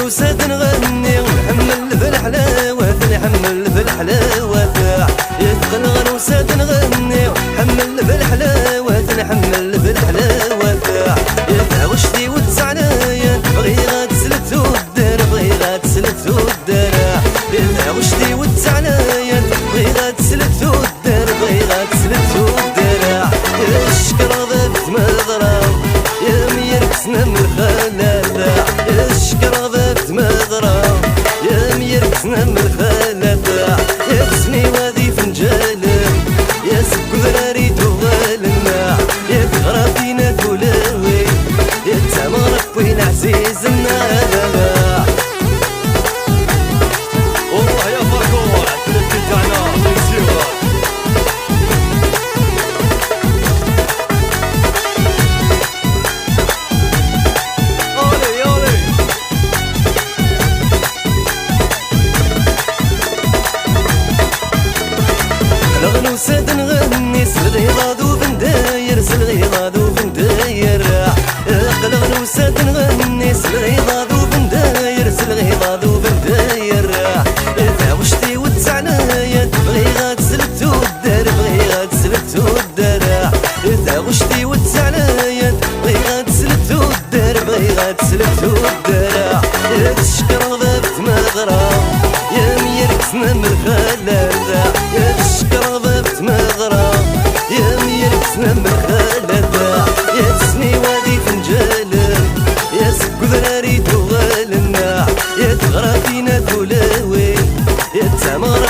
الغنوسة نغني ونحمل في الحلاوة نحمل في الحلاوة يبقى الغنوسة نغني ونحمل في الحلاوة نحمل في الحلاوة يبقى وشتي وتزعلايا بغي غتسلت ودار بغي غتسلت ودار يبقى وشتي وتزعلايا بغي غتسلت ودار بغي غتسلت ودار الشكرا ذات مغرى يا ميركسنا من الخلافة الشكرا ذات مغرى يا ميركسنا من الخلافة يا تسني وادي فنجال يا سكو ذراري تغالنا يا تغرافينا تولاوي يا تامرك وين عزيزنا والله يا فاكور عالتلفي تاعنا نسيوها الغنوسة نغني سلغي غادو بنداير سلغي غادو بنداير الغنوسة نغني سلغي غادو بنداير سلغي غادو بنداير إذا وشتي وتزعلايا بغي غتسلت ودار بغي غتسلت ودار إذا وشتي وتزعلايا بغي غتسلت ودار بغي غتسلت ودار الشكر ضربت مغرى يا ميركسنا من الخلافة يا الشكر ضربت مغرى يا ميركسنا من الخلافة يا تسني وادي فنجال يا سكو ذراري تغالنا يا تغرافينا تولاوي يا تامر